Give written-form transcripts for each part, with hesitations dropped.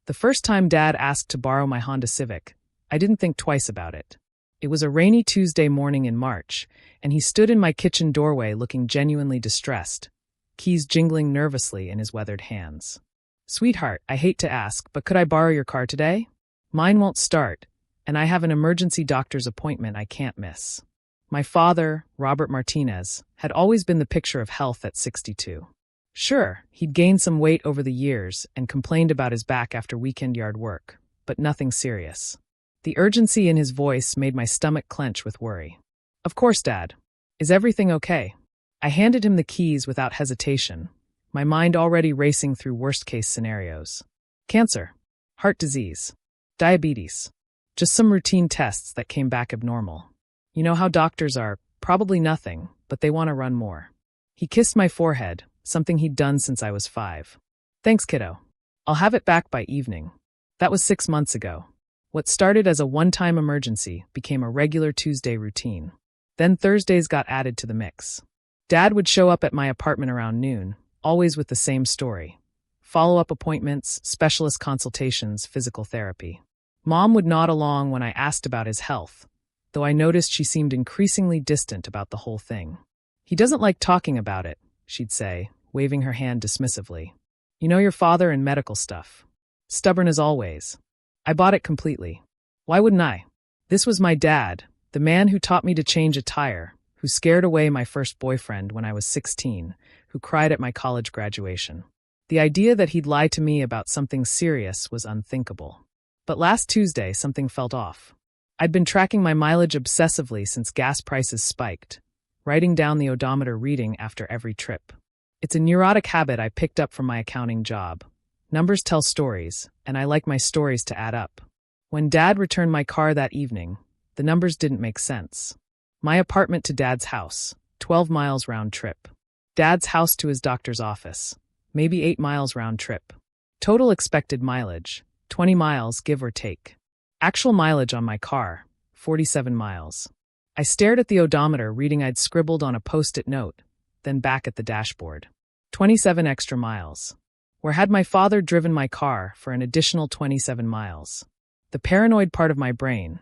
The first time Dad asked to borrow my Honda Civic, I didn't think twice about it. It was a rainy Tuesday morning in March, and he stood in my kitchen doorway looking genuinely distressed, keys jingling nervously in his weathered hands. "Sweetheart, I hate to ask, but could I borrow your car today? Mine won't start, and I have an emergency doctor's appointment I can't miss." My father, Robert Martinez, had always been the picture of health at 62. Sure, he'd gained some weight over the years and complained about his back after weekend yard work, but nothing serious. The urgency in his voice made my stomach clench with worry. "Of course, Dad. Is everything okay?" I handed him the keys without hesitation, my mind already racing through worst-case scenarios. Cancer, heart disease, diabetes, just some routine tests that came back abnormal. You know how doctors are, probably nothing, but they want to run more. He kissed my forehead, something he'd done since I was 5. "Thanks, kiddo. I'll have it back by evening." That was 6 months ago. What started as a one-time emergency became a regular Tuesday routine. Then Thursdays got added to the mix. Dad would show up at my apartment around noon, always with the same story. Follow-up appointments, specialist consultations, physical therapy. Mom would nod along when I asked about his health, though I noticed she seemed increasingly distant about the whole thing. "He doesn't like talking about it," she'd say, waving her hand dismissively. "You know your father and medical stuff. Stubborn as always." I bought it completely. Why wouldn't I? This was my dad, the man who taught me to change a tire, who scared away my first boyfriend when I was 16, who cried at my college graduation. The idea that he'd lie to me about something serious was unthinkable. But last Tuesday, something felt off. I'd been tracking my mileage obsessively since gas prices spiked, writing down the odometer reading after every trip. It's a neurotic habit I picked up from my accounting job. Numbers tell stories, and I like my stories to add up. When Dad returned my car that evening, the numbers didn't make sense. My apartment to Dad's house, 12 miles round trip. Dad's house to his doctor's office, maybe 8 miles round trip. Total expected mileage, 20 miles give or take. Actual mileage on my car, 47 miles. I stared at the odometer reading I'd scribbled on a post-it note, then back at the dashboard. 27 extra miles. Where had my father driven my car for an additional 27 miles? The paranoid part of my brain,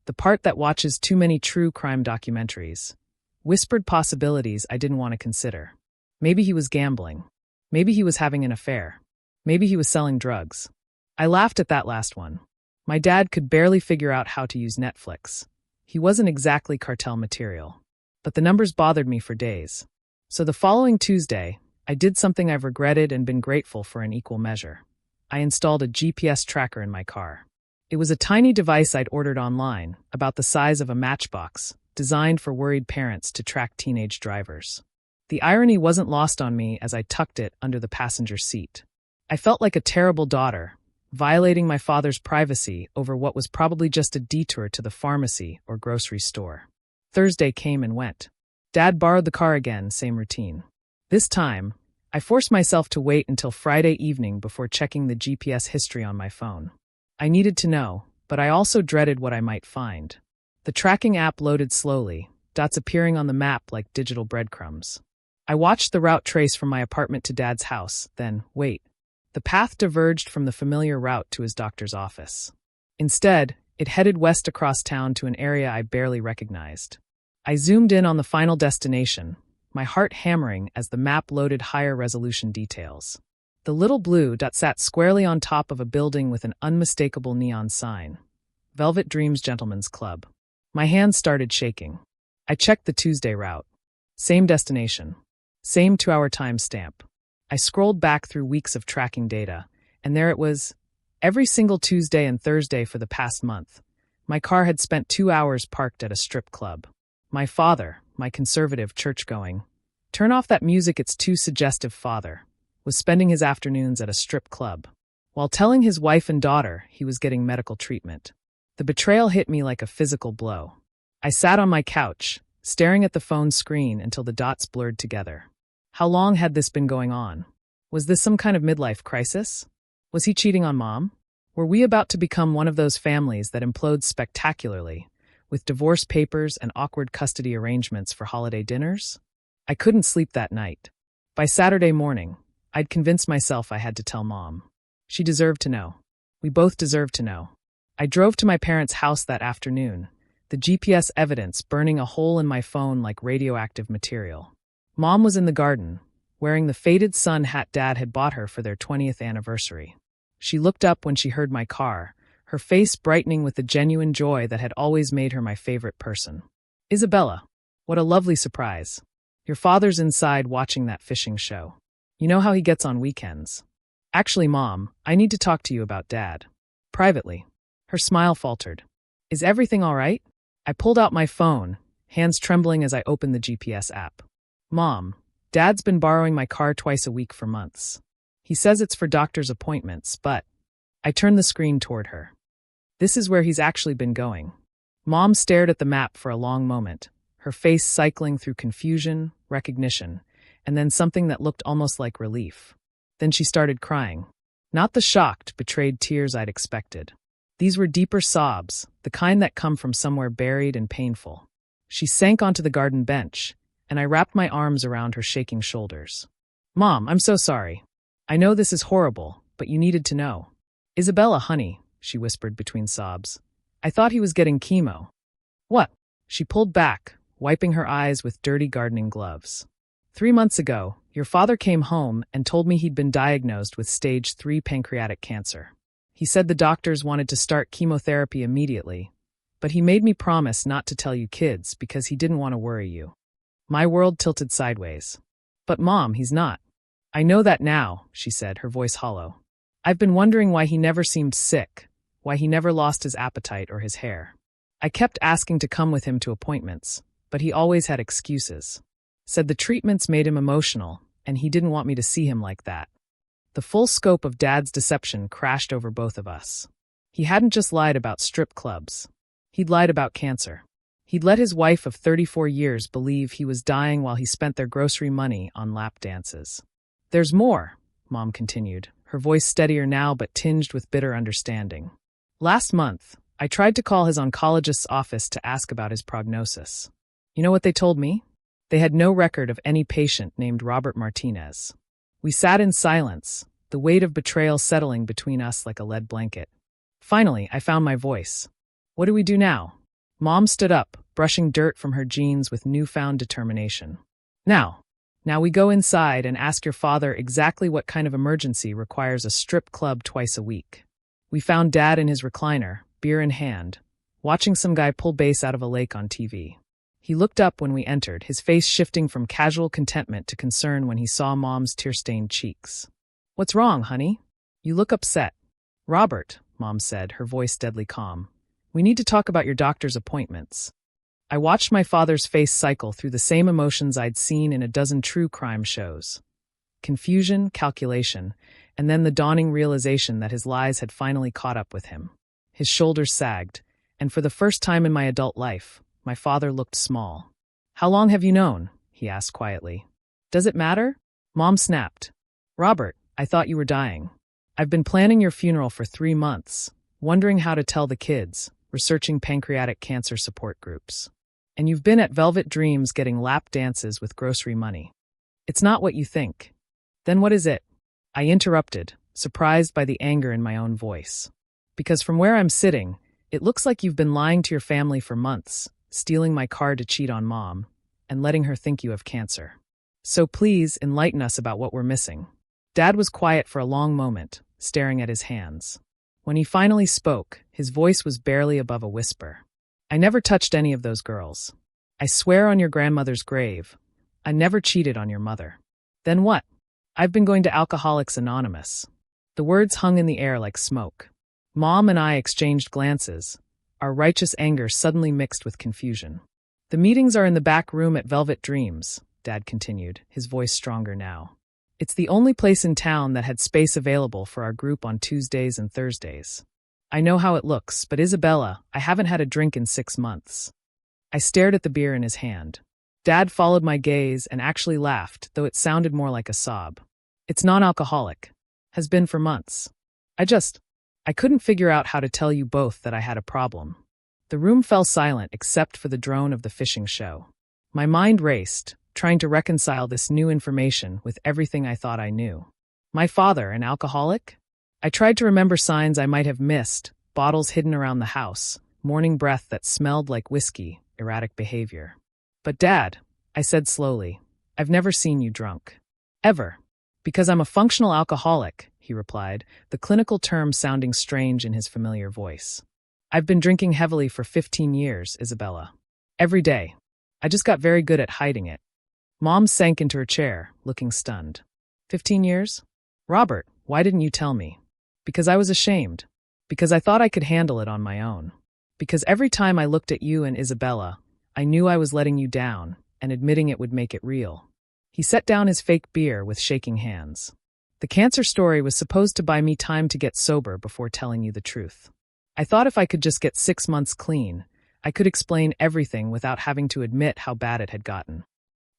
the part that watches too many true crime documentaries, whispered possibilities I didn't want to consider. Maybe he was gambling. Maybe he was having an affair. Maybe he was selling drugs. I laughed at that last one. My dad could barely figure out how to use Netflix. He wasn't exactly cartel material. But the numbers bothered me for days. So the following Tuesday, I did something I've regretted and been grateful for in equal measure. I installed a GPS tracker in my car. It was a tiny device I'd ordered online, about the size of a matchbox, designed for worried parents to track teenage drivers. The irony wasn't lost on me as I tucked it under the passenger seat. I felt like a terrible daughter, violating my father's privacy over what was probably just a detour to the pharmacy or grocery store. Thursday came and went. Dad borrowed the car again, same routine. This time, I forced myself to wait until Friday evening before checking the GPS history on my phone. I needed to know, but I also dreaded what I might find. The tracking app loaded slowly, dots appearing on the map like digital breadcrumbs. I watched the route trace from my apartment to Dad's house, then, wait. The path diverged from the familiar route to his doctor's office. Instead, it headed west across town to an area I barely recognized. I zoomed in on the final destination, my heart hammering as the map loaded higher resolution details. The little blue dot sat squarely on top of a building with an unmistakable neon sign. Velvet Dreams Gentlemen's Club. My hands started shaking. I checked the Tuesday route. Same destination. Same 2-hour timestamp. I scrolled back through weeks of tracking data, and there it was. Every single Tuesday and Thursday for the past month, my car had spent 2 hours parked at a strip club. My father, my conservative church-going, turn off that music it's too suggestive father, was spending his afternoons at a strip club, while telling his wife and daughter he was getting medical treatment. The betrayal hit me like a physical blow. I sat on my couch, staring at the phone screen until the dots blurred together. How long had this been going on? Was this some kind of midlife crisis? Was he cheating on Mom? Were we about to become one of those families that implodes spectacularly, with divorce papers and awkward custody arrangements for holiday dinners? I couldn't sleep that night. By Saturday morning, I'd convinced myself I had to tell Mom. She deserved to know. We both deserve to know. I drove to my parents' house that afternoon, the GPS evidence burning a hole in my phone like radioactive material. Mom was in the garden, wearing the faded sun hat Dad had bought her for their 20th anniversary. She looked up when she heard my car, her face brightening with the genuine joy that had always made her my favorite person. Isabella, what a lovely surprise. Your father's inside watching that fishing show. You know how he gets on weekends. Actually, Mom, I need to talk to you about Dad. Privately. Her smile faltered. Is everything all right? I pulled out my phone, hands trembling as I opened the GPS app. Mom, Dad's been borrowing my car twice a week for months. He says it's for doctor's appointments, but I turned the screen toward her. This is where he's actually been going. Mom stared at the map for a long moment, her face cycling through confusion, recognition, and then something that looked almost like relief. Then she started crying. Not the shocked, betrayed tears I'd expected. These were deeper sobs, the kind that come from somewhere buried and painful. She sank onto the garden bench, and I wrapped my arms around her shaking shoulders. Mom, I'm so sorry. I know this is horrible, but you needed to know. Isabella, honey, she whispered between sobs. I thought he was getting chemo. What? She pulled back, wiping her eyes with dirty gardening gloves. 3 months ago, your father came home and told me he'd been diagnosed with stage 3 pancreatic cancer. He said the doctors wanted to start chemotherapy immediately, but he made me promise not to tell you kids because he didn't want to worry you. My world tilted sideways. But Mom, he's not. I know that now, she said, her voice hollow. I've been wondering why he never seemed sick, why he never lost his appetite or his hair. I kept asking to come with him to appointments, but he always had excuses. Said the treatments made him emotional, and he didn't want me to see him like that. The full scope of Dad's deception crashed over both of us. He hadn't just lied about strip clubs. He'd lied about cancer. He'd let his wife of 34 years believe he was dying while he spent their grocery money on lap dances. There's more, Mom continued, her voice steadier now but tinged with bitter understanding. Last month, I tried to call his oncologist's office to ask about his prognosis. You know what they told me? They had no record of any patient named Robert Martinez. We sat in silence, the weight of betrayal settling between us like a lead blanket. Finally, I found my voice. What do we do now? Mom stood up, brushing dirt from her jeans with newfound determination. Now we go inside and ask your father exactly what kind of emergency requires a strip club twice a week. We found Dad in his recliner, beer in hand, watching some guy pull bass out of a lake on TV. He looked up when we entered, his face shifting from casual contentment to concern when he saw Mom's tear-stained cheeks. What's wrong, honey? You look upset. Robert, Mom said, her voice deadly calm. We need to talk about your doctor's appointments. I watched my father's face cycle through the same emotions I'd seen in a dozen true crime shows. Confusion, calculation, and then the dawning realization that his lies had finally caught up with him. His shoulders sagged, and for the first time in my adult life, my father looked small. How long have you known? He asked quietly. Does it matter? Mom snapped. Robert, I thought you were dying. I've been planning your funeral for 3 months, wondering how to tell the kids, researching pancreatic cancer support groups. And you've been at Velvet Dreams getting lap dances with grocery money. It's not what you think. Then what is it? I interrupted, surprised by the anger in my own voice. Because from where I'm sitting, it looks like you've been lying to your family for months, stealing my car to cheat on Mom, and letting her think you have cancer. So please enlighten us about what we're missing. Dad was quiet for a long moment, staring at his hands. When he finally spoke, his voice was barely above a whisper. I never touched any of those girls. I swear on your grandmother's grave, I never cheated on your mother. Then what? I've been going to Alcoholics Anonymous. The words hung in the air like smoke. Mom and I exchanged glances, our righteous anger suddenly mixed with confusion. The meetings are in the back room at Velvet Dreams, Dad continued, his voice stronger now. It's the only place in town that had space available for our group on Tuesdays and Thursdays. I know how it looks, but Isabella, I haven't had a drink in 6 months. I stared at the beer in his hand. Dad followed my gaze and actually laughed, though it sounded more like a sob. It's non-alcoholic. Has been for months. I couldn't figure out how to tell you both that I had a problem. The room fell silent except for the drone of the fishing show. My mind raced, trying to reconcile this new information with everything I thought I knew. My father, an alcoholic? I tried to remember signs I might have missed, bottles hidden around the house, morning breath that smelled like whiskey, erratic behavior. But Dad, I said slowly, I've never seen you drunk. Ever. Because I'm a functional alcoholic, he replied, the clinical term sounding strange in his familiar voice. I've been drinking heavily for 15 years, Isabella. Every day. I just got very good at hiding it. Mom sank into her chair, looking stunned. 15 years? Robert, why didn't you tell me? Because I was ashamed. Because I thought I could handle it on my own. Because every time I looked at you and Isabella, I knew I was letting you down, and admitting it would make it real. He set down his fake beer with shaking hands. The cancer story was supposed to buy me time to get sober before telling you the truth. I thought if I could just get 6 months clean, I could explain everything without having to admit how bad it had gotten.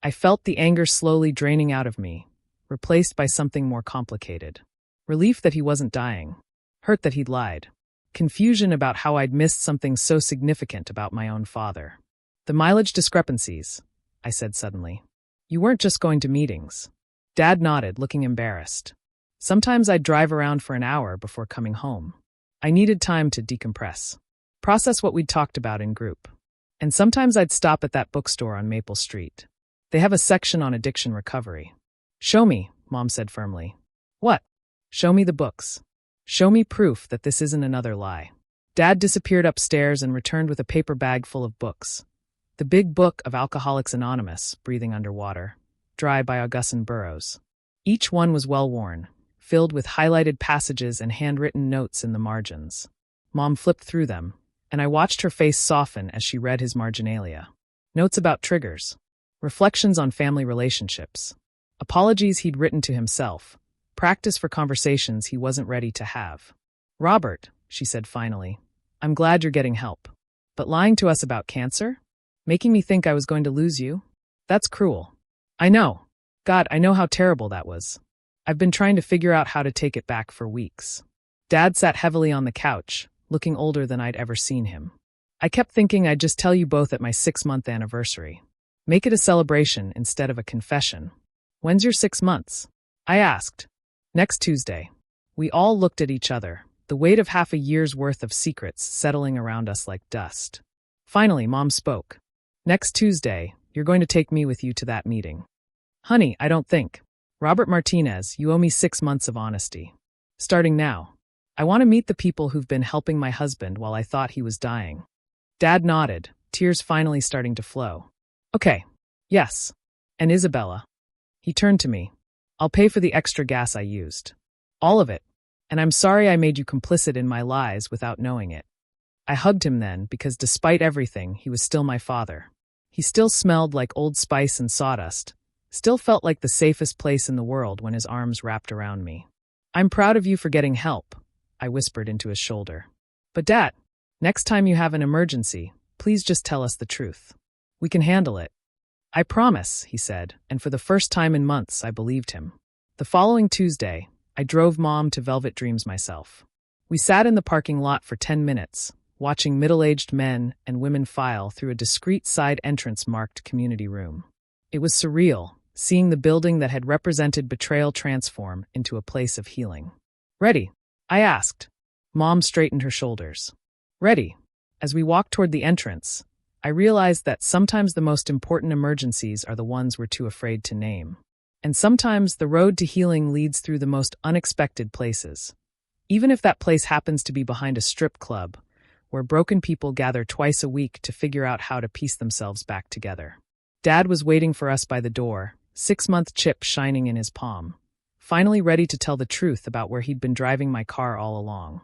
I felt the anger slowly draining out of me, replaced by something more complicated. Relief that he wasn't dying. Hurt that he'd lied. Confusion about how I'd missed something so significant about my own father. The mileage discrepancies, I said suddenly. You weren't just going to meetings. Dad nodded, looking embarrassed. Sometimes I'd drive around for an hour before coming home. I needed time to decompress. Process what we'd talked about in group. And sometimes I'd stop at that bookstore on Maple Street. They have a section on addiction recovery. Show me, Mom said firmly. What? Show me the books. Show me proof that this isn't another lie. Dad disappeared upstairs and returned with a paper bag full of books. The Big Book of Alcoholics Anonymous, Breathing Underwater, Dry by Augustin Burroughs. Each one was well-worn, filled with highlighted passages and handwritten notes in the margins. Mom flipped through them, and I watched her face soften as she read his marginalia. Notes about triggers, reflections on family relationships, apologies he'd written to himself, practice for conversations he wasn't ready to have. Robert, she said finally, I'm glad you're getting help. But lying to us about cancer? Making me think I was going to lose you? That's cruel. I know. God, I know how terrible that was. I've been trying to figure out how to take it back for weeks. Dad sat heavily on the couch, looking older than I'd ever seen him. I kept thinking I'd just tell you both at my 6-month anniversary. Make it a celebration instead of a confession. When's your 6 months? I asked. Next Tuesday. We all looked at each other, the weight of half a year's worth of secrets settling around us like dust. Finally, Mom spoke. Next Tuesday, you're going to take me with you to that meeting. Honey, I don't think. Robert Martinez, you owe me 6 months of honesty. Starting now. I want to meet the people who've been helping my husband while I thought he was dying. Dad nodded, tears finally starting to flow. Okay. Yes. And Isabella. He turned to me. I'll pay for the extra gas I used. All of it. And I'm sorry I made you complicit in my lies without knowing it. I hugged him then because despite everything, he was still my father. He still smelled like Old Spice and sawdust, still felt like the safest place in the world when his arms wrapped around me. I'm proud of you for getting help, I whispered into his shoulder. But Dad, next time you have an emergency, please just tell us the truth. We can handle it. I promise, he said, and for the first time in months I believed him. The following Tuesday, I drove Mom to Velvet Dreams myself. We sat in the parking lot for 10 minutes, watching middle-aged men and women file through a discreet side entrance marked community room. It was surreal, seeing the building that had represented betrayal transform into a place of healing. Ready? I asked. Mom straightened her shoulders. Ready. As we walked toward the entrance, I realized that sometimes the most important emergencies are the ones we're too afraid to name. And sometimes the road to healing leads through the most unexpected places. Even if that place happens to be behind a strip club, where broken people gather twice a week to figure out how to piece themselves back together. Dad was waiting for us by the door, 6-month chip shining in his palm, finally ready to tell the truth about where he'd been driving my car all along.